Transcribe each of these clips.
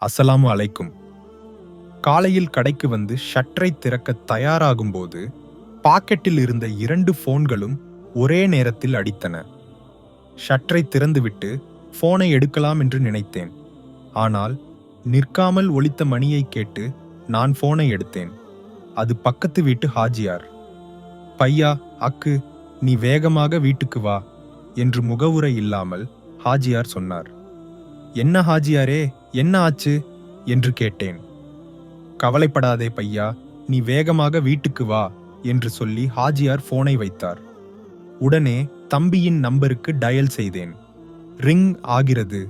அஸ்ஸலாமு அலைக்கும். காலையில் கடைக்கு வந்து ஷட்டரை திறக்க தயாராகும்போது பாக்கெட்டில் இருந்த 2 போன்களும் ஒரே நேரத்தில் அடித்தன. ஷட்டரை திறந்துவிட்டு போனை எடுக்கலாம் என்று நினைத்தேன். ஆனால் நிற்காமல் ஒலித்த மணியை கேட்டு நான் போனை எடுத்தேன். அது பக்கத்து வீட்டு ஹாஜியார். பையா, அக்கு, நீ வேகமாக வீட்டுக்கு வா என்று முகவுரை இல்லாமல் ஹாஜியார் சொன்னார். என்ன ஹாஜியாரே, என்ன ஆச்சு என்று கேட்டேன். கவலைப்படாதே பையா, நீ வேகமாக வீட்டுக்கு வா என்று சொல்லி ஹாஜியார் போனை வைத்தார். உடனே தம்பியின் நம்பருக்கு டயல் செய்தேன். ரிங் ஆகிறது.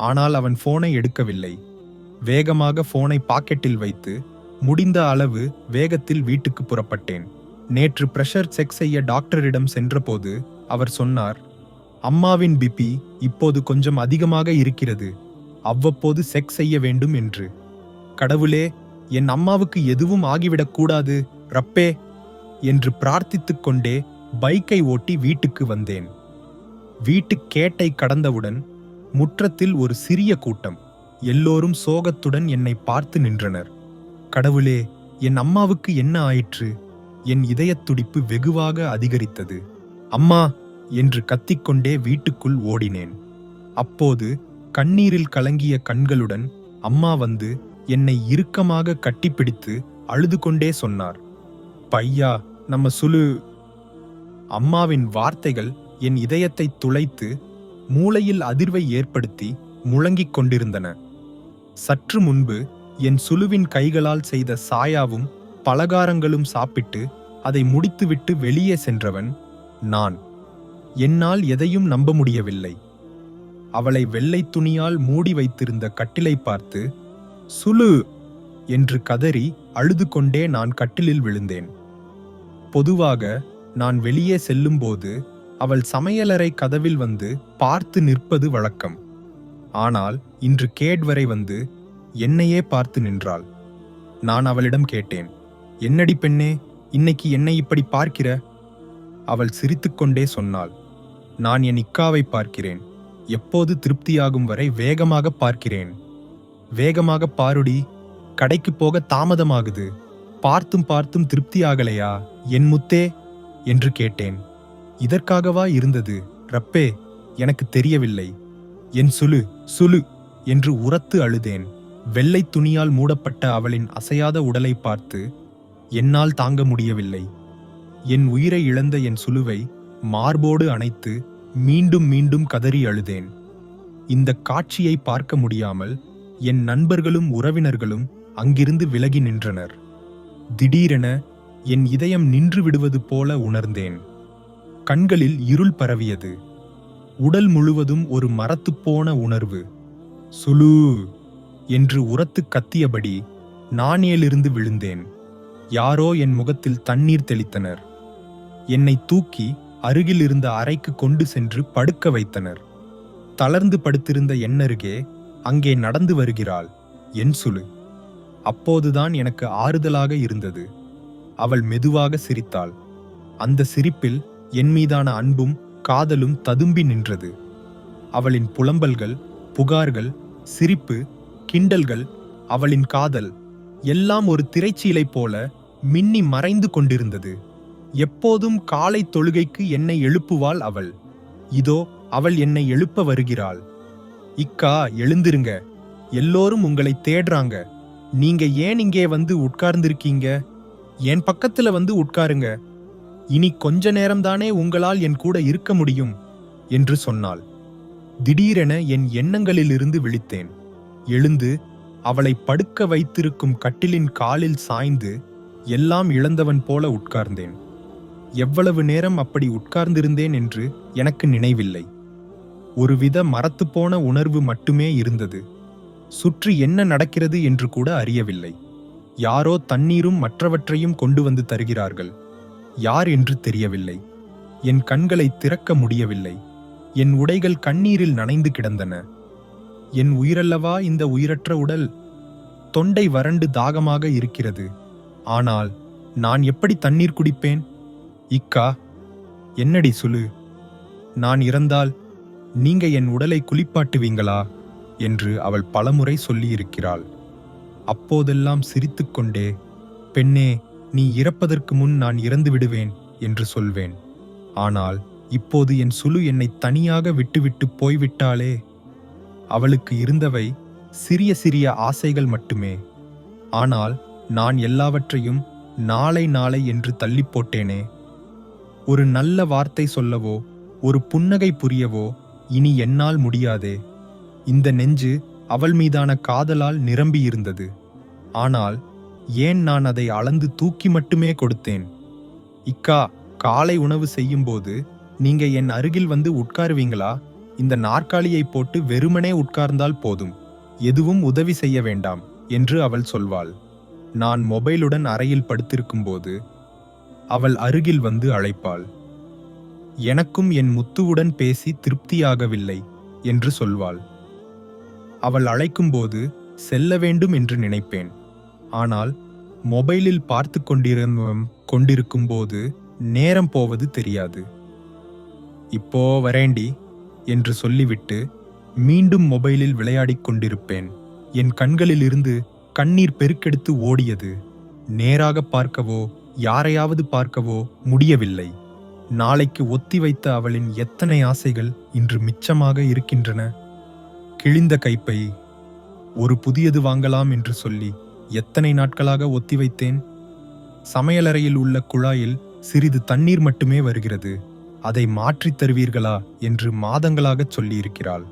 ஆனால் அவன் போனை எடுக்கவில்லை. வேகமாக போனை பாக்கெட்டில் வைத்து முடிந்த அளவு வேகத்தில் வீட்டுக்கு புறப்பட்டேன். நேற்று பிரஷர் செக் செய்ய டாக்டரிடம் சென்றபோது அவர் சொன்னார், அம்மாவின் பிபி இப்போது கொஞ்சம் அதிகமாக இருக்கிறது, அவ்வப்போது செக் செய்ய வேண்டும் என்று. கடவுளே, என் அம்மாவுக்கு எதுவும் ஆகிவிடக்கூடாது ரப்பே என்று பிரார்த்தித்துக் கொண்டே பைக்கை ஓட்டி வீட்டுக்கு வந்தேன். வீட்டு கேட்டை கடந்தவுடன் முற்றத்தில் ஒரு சிறிய கூட்டம். எல்லோரும் சோகத்துடன் என்னை பார்த்து நின்றனர். கடவுளே, என் அம்மாவுக்கு என்ன ஆயிற்று? என் இதயத் துடிப்பு வெகுவாக அதிகரித்தது. அம்மா என்று கத்திக்கொண்டே வீட்டுக்குள் ஓடினேன். அப்போது கண்ணீரில் கலங்கிய கண்களுடன் அம்மா வந்து என்னை இறுக்கமாக கட்டிப்பிடித்து அழுது கொண்டே சொன்னார், பையா, நம்ம சுலு. அம்மாவின் வார்த்தைகள் என் இதயத்தை துளைத்து மூளையில் அதிர்வை ஏற்படுத்தி முழங்கிக் கொண்டிருந்தன. சற்று முன்பு என் சுலுவின் கைகளால் செய்த சாயாவும் பலகாரங்களும் சாப்பிட்டு அதை முடித்துவிட்டு வெளியே சென்றவன் நான். என்னால் எதையும் நம்ப முடியவில்லை. அவளை வெள்ளை துணியால் மூடி வைத்திருந்த கட்டிலை பார்த்து சுலு என்று கதறி அழுது கொண்டே நான் கட்டிலில் விழுந்தேன். பொதுவாக நான் வெளியே செல்லும்போது அவள் சமையலறை கதவில் வந்து பார்த்து நிற்பது வழக்கம். ஆனால் இன்று கேட் வரை வந்து என்னையே பார்த்து நின்றாள். நான் அவளிடம் கேட்டேன், என்னடி பெண்ணே, இன்னைக்கு என்னை இப்படி பார்க்கிற? அவள் சிரித்துக்கொண்டே சொன்னாள், நான் என் இக்காவை பார்க்கிறேன். எப்போது திருப்தியாகும் வரை வேகமாக பார்க்கிறேன். வேகமாக பாருடி, கடைக்கு போக தாமதமாகுது. பார்த்தும் பார்த்தும் திருப்தியாகலையா என் முத்தே என்று கேட்டேன். இதற்காகவா இருந்தது ரப்பே, எனக்கு தெரியவில்லை. என் சுலு சுலு என்று உரத்து அழுதேன். வெள்ளை துணியால் மூடப்பட்ட அவளின் அசையாத உடலை பார்த்து என்னால் தாங்க முடியவில்லை. என் உயிரை இழந்த என் சுலுவை மார்போடு அணைத்து மீண்டும் மீண்டும் கதறி அழுதேன். இந்த காட்சியை பார்க்க முடியாமல் என் நண்பர்களும் உறவினர்களும் அங்கிருந்து விலகி நின்றனர். திடீரென என் இதயம் நின்று விடுவது போல உணர்ந்தேன். கண்களில் இருள் பரவியது. உடல் முழுவதும் ஒரு மரத்துப்போன உணர்வு. சுலு என்று உரத்து கத்தியபடி நானேலிருந்து விழுந்தேன். யாரோ என் முகத்தில் தண்ணீர் தெளித்தனர். என்னை தூக்கி அருகில் இருந்த அறைக்கு கொண்டு சென்று படுக்க வைத்தனர். தளர்ந்து படுத்திருந்த என்னருகே அங்கே நடந்து வருகிறாள் என் சுலு. அப்போதுதான் எனக்கு ஆறுதலாக இருந்தது. அவள் மெதுவாக சிரித்தாள். அந்த சிரிப்பில் என் மீதான அன்பும் காதலும் ததும்பி நின்றது. அவளின் புலம்பல்கள், புகார்கள், சிரிப்பு, கிண்டல்கள், அவளின் காதல் எல்லாம் ஒரு திரைச்சீலை போல மின்னி மறைந்து கொண்டிருந்தது. எப்போதும் காலை தொழுகைக்கு என்னை எழுப்புவாள் அவள். இதோ அவள் என்னை எழுப்ப வருகிறாள். இக்கா, எழுந்திருங்க, எல்லோரும் உங்களை தேடுறாங்க. நீங்க ஏன் இங்கே வந்து உட்கார்ந்திருக்கீங்க? என் பக்கத்துல வந்து உட்காருங்க. இனி கொஞ்ச நேரம்தானே உங்களால் என் கூட இருக்க முடியும் என்று சொன்னாள். திடீரென என் எண்ணங்களிலிருந்து விழித்தேன். எழுந்து அவளை படுக்க வைத்திருக்கும் கட்டிலின் காலில் சாய்ந்து எல்லாம் இழந்தவன் போல உட்கார்ந்தேன். எவ்வளவு நேரம் அப்படி உட்கார்ந்திருந்தேன் என்று எனக்கு நினைவில்லை. ஒருவித மரத்துப்போன உணர்வு மட்டுமே இருந்தது. சுற்றி என்ன நடக்கிறது என்று கூட அறியவில்லை. யாரோ தண்ணீரும் மற்றவற்றையும் கொண்டு வந்து தருகிறார்கள். யார் என்று தெரியவில்லை. என் கண்களை திறக்க முடியவில்லை. என் உடைகள் கண்ணீரில் நனைந்து கிடந்தன. என் உயிரல்லவா இந்த உயிரற்ற உடல்? தொண்டை வறண்டு தாகமாக இருக்கிறது. ஆனால் நான் எப்படி தண்ணீர் குடிப்பேன்? இக்கா, என்னடி சுலு, நான் இறந்தால் நீங்க என் உடலை குளிப்பாட்டுவீங்களா என்று அவள் பலமுறை சொல்லியிருக்கிறாள். அப்போதெல்லாம் சிரித்துக்கொண்டே, பெண்ணே, நீ இறப்பதற்கு முன் நான் இறந்து விடுவேன் என்று சொல்வேன். ஆனால் இப்போது என் சுலு என்னை தனியாக விட்டுவிட்டு போய்விட்டாளே. அவளுக்கு இருந்தவை சிறிய சிறிய ஆசைகள் மட்டுமே. ஆனால் நான் எல்லாவற்றையும் நாளை நாளை என்று தள்ளி போட்டேனே. ஒரு நல்ல வார்த்தை சொல்லவோ ஒரு புன்னகை புரியவோ இனி என்னால் முடியாதே. இந்த நெஞ்சு அவள் மீதான காதலால் நிரம்பியிருந்தது. ஆனால் ஏன் நான் அதை அளந்து தூக்கி மட்டுமே கொடுத்தேன்? இக்கா, காலை உணவு செய்யும்போது நீங்க என் அருகில் வந்து உட்காருவீங்களா? இந்த நாற்காலியை போட்டு வெறுமனே உட்கார்ந்தால் போதும், எதுவும் உதவி செய்ய வேண்டாம் என்று அவள் சொல்வாள். நான் மொபைலுடன் அறையில் படுத்திருக்கும்போது அவள் அருகில் வந்து அழைப்பாள். எனக்கும் என் முத்துவுடன் பேசி திருப்தியாகவில்லை என்று சொல்வாள். அவள் அழைக்கும்போது செல்ல வேண்டும் என்று நினைப்பேன். ஆனால் மொபைலில் பார்த்து கொண்டிருக்கும்போது நேரம் போவது தெரியாது. இப்போ வரேண்டி என்று சொல்லிவிட்டு மீண்டும் மொபைலில் விளையாடிக் கொண்டிருப்பேன். என் கண்களிலிருந்து கண்ணீர் பெருக்கெடுத்து ஓடியது. நேராக பார்க்கவோ யாரையாவது பார்க்கவோ முடியவில்லை. நாளைக்கு ஒத்தி வைத்த அவளின் எத்தனை ஆசைகள் இன்று மிச்சமாக இருக்கின்றன. கிழிந்த கைப்பை ஒரு புதியது வாங்கலாம் என்று சொல்லி எத்தனை நாட்களாக ஒத்தி வைத்தேன். சமையலறையில் உள்ள குழாயில் சிறிது தண்ணீர் மட்டுமே வருகிறது, அதை மாற்றித் தருவீர்களா என்று மாதங்களாகச் சொல்லியிருக்கிறாள்.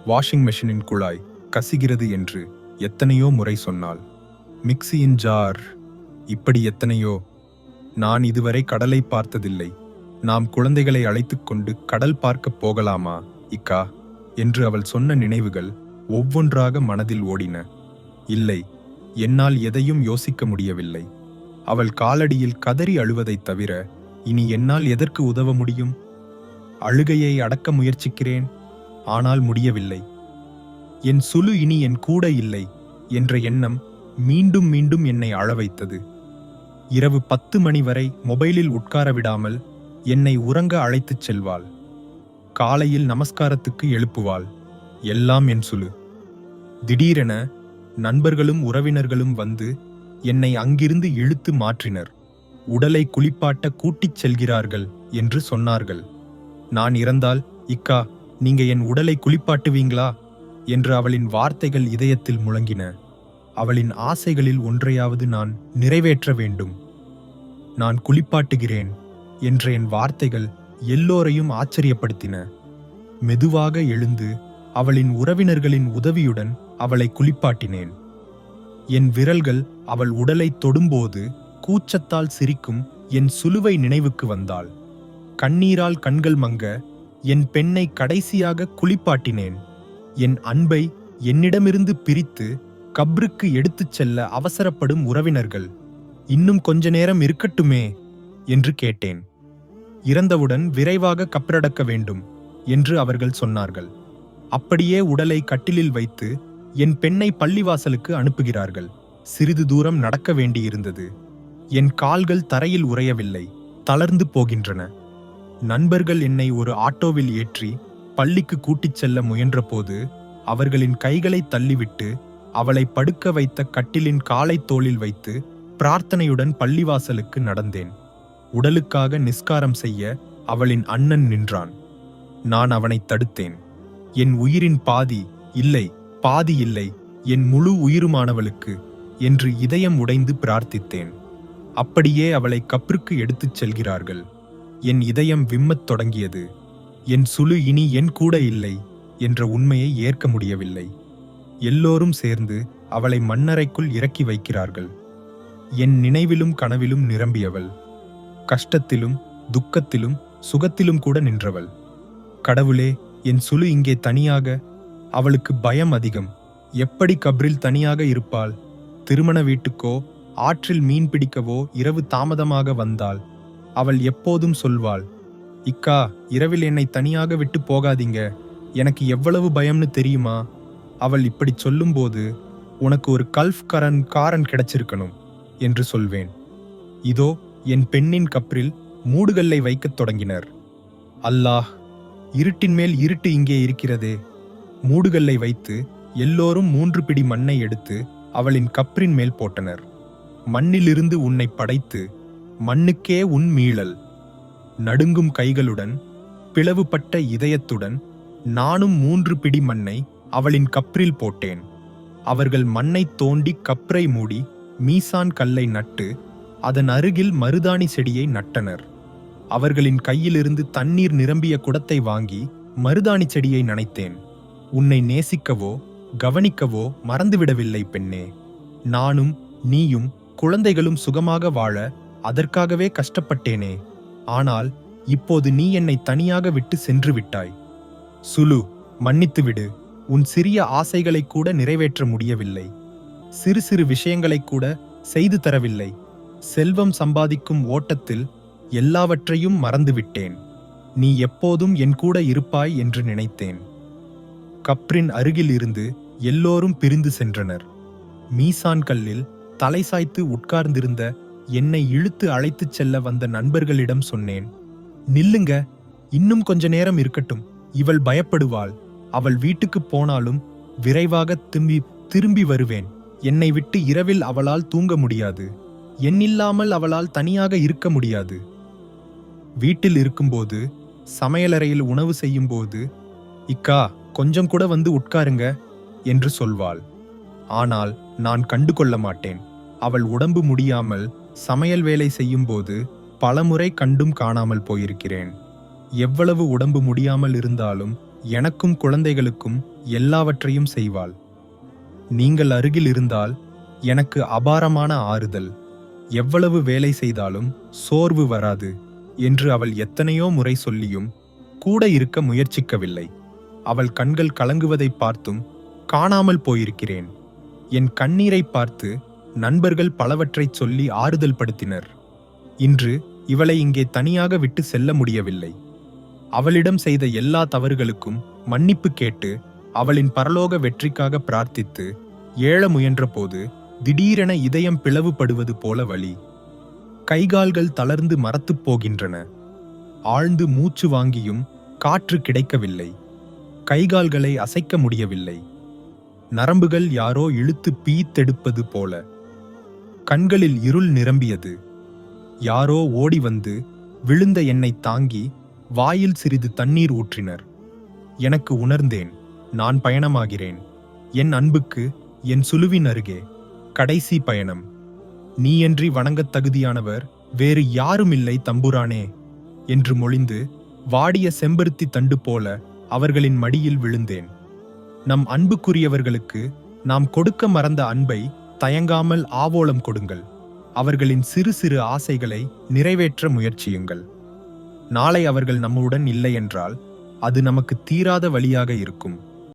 வாஷிங் மெஷினின் குழாய் கசிகிறது என்று எத்தனையோ முறை சொன்னாள். மிக்சியின் ஜார் இப்படி எத்தனையோ. நான் இதுவரை கடலை பார்த்ததில்லை. நாம் குழந்தைகளை அழைத்துக்கொண்டு கடல் பார்க்கப் போகலாமா இக்கா என்று அவள் சொன்ன நினைவுகள் ஒவ்வொன்றாக மனதில் ஓடின. இல்லை, என்னால் எதையும் யோசிக்க முடியவில்லை. அவள் காலடியில் கதறி அழுவதைத் தவிர இனி என்னால் எதற்கு உதவ முடியும்? அழுகையை அடக்க முயற்சிக்கிறேன், ஆனால் முடியவில்லை. என் சுலு இனி என் கூட இல்லை என்ற எண்ணம் மீண்டும் மீண்டும் என்னை அழ வைத்தது. இரவு 10 மணி வரை மொபைலில் உட்கார விடாமல் என்னை உறங்க அழைத்துச் செல்வாள். காலையில் நமஸ்காரத்துக்கு எழுப்புவாள். எல்லாம் என் சுலு. திடீரென நண்பர்களும் உறவினர்களும் வந்து என்னை அங்கிருந்து இழுத்து மாற்றினர். உடலை குளிப்பாட்ட கூட்டிச் செல்கிறார்கள் என்று சொன்னார்கள். நான் இறந்தால், இக்கா, நீங்க என் உடலை குளிப்பாட்டுவீங்களா என்று அவளின் வார்த்தைகள் இதயத்தில் முழங்கின. அவளின் ஆசைகளில் ஒன்றையாவது நான் நிறைவேற்ற வேண்டும். நான் குளிப்பாட்டுகிறேன் என்ற என் வார்த்தைகள் எல்லோரையும் ஆச்சரியப்படுத்தின. மெதுவாக எழுந்து அவளின் உறவினர்களின் உதவியுடன் அவளை குளிப்பாட்டினேன். என் விரல்கள் அவள் உடலை தொடும்போது கூச்சத்தால் சிரிக்கும் என் சுலுவை நினைவுக்கு வந்தாள். கண்ணீரால் கண்கள் மங்க என் பெண்ணை கடைசியாக குளிப்பாட்டினேன். என் அன்பை என்னிடமிருந்து பிரித்து கப்ருக்கு எடுத்துச் செல்ல அவசரப்படும் உறவினர்கள், இன்னும் கொஞ்ச நேரம் இருக்கட்டுமே என்று கேட்டேன். இறந்தவுடன் விரைவாக கப்ரடக்க வேண்டும் என்று அவர்கள் சொன்னார்கள். அப்படியே உடலை கட்டிலில் வைத்து என் பெண்ணை பள்ளிவாசலுக்கு அனுப்புகிறார்கள். சிறிது தூரம் நடக்க வேண்டியிருந்தது. என் கால்கள் தரையில் உறையவில்லை, தளர்ந்து போகின்றன. நண்பர்கள் என்னை ஒரு ஆட்டோவில் ஏற்றி பள்ளிக்கு கூட்டிச் செல்ல முயன்றபோது அவர்களின் கைகளை தள்ளிவிட்டு அவளை படுக்க வைத்த கட்டிலின் காலை தோளில் வைத்து பிரார்த்தனையுடன் பள்ளிவாசலுக்கு நடந்தேன். உடலுக்காக நிஸ்காரம் செய்ய அவளின் அண்ணன் நின்றான். நான் அவனை தடுத்தேன். என் உயிரின் பாதி இல்லை, பாதி இல்லை, என் முழு உயிருமானவளுக்கு என்று இதயம் உடைந்து பிரார்த்தித்தேன். அப்படியே அவளை கப்ருக்கு எடுத்துச் செல்கிறார்கள். என் இதயம் விம்மத் தொடங்கியது. என் சுலு இனி என் கூட இல்லை என்ற உண்மையை ஏற்க முடியவில்லை. எல்லோரும் சேர்ந்து அவளை மண்ணறைக்குள் இறக்கி வைக்கிறார்கள். என் நினைவிலும் கனவிலும் நிரம்பியவள். கஷ்டத்திலும் துக்கத்திலும் சுகத்திலும் கூட நின்றவள். கடவுளே, என் சுலு இங்கே தனியாக. அவளுக்கு பயம் அதிகம். எப்படி கப்ரில் தனியாக இருப்பாள்? திருமண வீட்டுக்கோ ஆற்றில் மீன் பிடிக்கவோ இரவு தாமதமாக வந்தாள். அவள் எப்போதும் சொல்வாள், இக்கா, இரவில் என்னை தனியாக விட்டு போகாதீங்க, எனக்கு எவ்வளவு பயம்னு தெரியுமா? அவள் இப்படி சொல்லும்போது, உனக்கு ஒரு கல்ஃப் காரன் கிடைச்சிருக்கணும் என்று சொல்வேன். இதோ என் பெண்ணின் கப்ரில் மூடுகல்லை வைக்கத் தொடங்கினர். அல்லாஹ், இருட்டின் மேல் இருட்டு இங்கே இருக்கிறதே. மூடுகல்லை வைத்து எல்லோரும் 3 பிடி மண்ணை எடுத்து அவளின் கப்ரின் மேல் போட்டனர். மண்ணிலிருந்து உன்னை படைத்து மண்ணுக்கே உன் மீளல். நடுங்கும் கைகளுடன் பிளவுபட்ட இதயத்துடன் நானும் 3 பிடி மண்ணை அவளின் கப்ரில் போட்டேன். அவர்கள் மண்ணை தோண்டி கப்ரை மூடி மீசான் கல்லை நட்டு அதன் அருகில் மருதாணி செடியை நட்டனர். அவர்களின் கையிலிருந்து தண்ணீர் நிரம்பிய குடத்தை வாங்கி மருதாணி செடியை நனைத்தேன். உன்னை நேசிக்கவோ கவனிக்கவோ மறந்துவிடவில்லை பெண்ணே. நானும் நீயும் குழந்தைகளும் சுகமாக வாழ அதற்காகவே கஷ்டப்பட்டேனே. ஆனால் இப்போது நீ என்னை தனியாக விட்டு சென்று விட்டாய். சுலு, மன்னித்துவிடு. உன் சிறிய ஆசைகளை கூட நிறைவேற்ற முடியவில்லை. சிறு சிறு விஷயங்களை கூட செய்து தரவில்லை. செல்வம் சம்பாதிக்கும் ஓட்டத்தில் எல்லாவற்றையும் மறந்துவிட்டேன். நீ எப்போதும் என் கூட இருப்பாய் என்று நினைத்தேன். கப்ரின் அருகில் இருந்து எல்லோரும் பிரிந்து சென்றனர். மீசான் கல்லில் தலை சாய்த்து உட்கார்ந்திருந்த என்னை இழுத்து அழைத்துச் செல்ல வந்த நண்பர்களிடம் சொன்னேன், நில்லுங்க, இன்னும் கொஞ்ச நேரம் இருக்கட்டும். இவள் பயப்படுவாள். அவள் வீட்டுக்கு போனாலும் விரைவாக திரும்பி வருவேன். என்னை விட்டு இரவில் அவளால் தூங்க முடியாது. என்னில்லாமல் அவளால் தனியாக இருக்க முடியாது. வீட்டில் இருக்கும்போது, சமையலறையில் உணவு செய்யும்போது, இக்கா கொஞ்சம் கூட வந்து உட்காருங்க என்று சொல்வாள். ஆனால் நான் கண்டுகொள்ள மாட்டேன். அவள் உடம்பு முடியாமல் சமையல் வேலை செய்யும்போது பலமுறை கண்டும் காணாமல் போயிருக்கிறேன். எவ்வளவு உடம்பு முடியாமல் இருந்தாலும் எனக்கும் குழந்தைகளுக்கும் எல்லாவற்றையும் செய்வாள். நீங்கள் அருகில் இருந்தால் எனக்கு அபாரமான ஆறுதல். எவ்வளவு வேலை செய்தாலும் சோர்வு வராது என்று அவள் எத்தனையோ முறை சொல்லியும் கூட இருக்க முயற்சிக்கவில்லை. அவள் கண்கள் கலங்குவதை பார்த்தும் காணாமல் போயிருக்கிறேன். என் கண்ணீரை பார்த்து நண்பர்கள் பலவற்றைச் சொல்லி ஆறுதல் படுத்தினர். இன்று இவளை இங்கே தனியாக விட்டு செல்ல முடியவில்லை. அவளிடம் செய்த எல்லா தவறுகளுக்கும் மன்னிப்பு கேட்டு அவளின் பரலோக வெற்றிக்காக பிரார்த்தித்து ஏழ முயன்றபோது திடீரென இதயம் பிளவுபடுவது போல வலி. கைகால்கள் தளர்ந்து மரத்துப் போகின்றன. ஆழ்ந்து மூச்சு வாங்கியும் காற்று கிடைக்கவில்லை. கைகால்களை அசைக்க முடியவில்லை. நரம்புகள் யாரோ இழுத்து பீத்தெடுப்பது போல. கண்களில் இருள் நிரம்பியது. யாரோ ஓடி வந்து விழுந்த என்னை தாங்கி வாயில் சிறிது தண்ணீர் ஊற்றினர். எனக்கு உணர்ந்தேன், நான் பயணமாகிறேன். என் அன்புக்கு, என் சுலுவின் அருகே கடைசி பயணம். நீயன்றி வணங்கத் தகுதியானவர் வேறு யாருமில்லை தம்புரானே என்று மொழிந்து வாடிய செம்பருத்தி தண்டு போல அவர்களின் மடியில் விழுந்தேன். நம் அன்புக்குரியவர்களுக்கு நாம் கொடுக்க மறந்த அன்பை தயங்காமல் ஆவோலம் கொடுங்கள். அவர்களின் சிறு சிறு ஆசைகளை நிறைவேற்ற முயற்சியுங்கள். நாளை அவர்கள் நம்முடன் இல்லை என்றால் அது நமக்கு தீராத வலியாக இருக்கும்.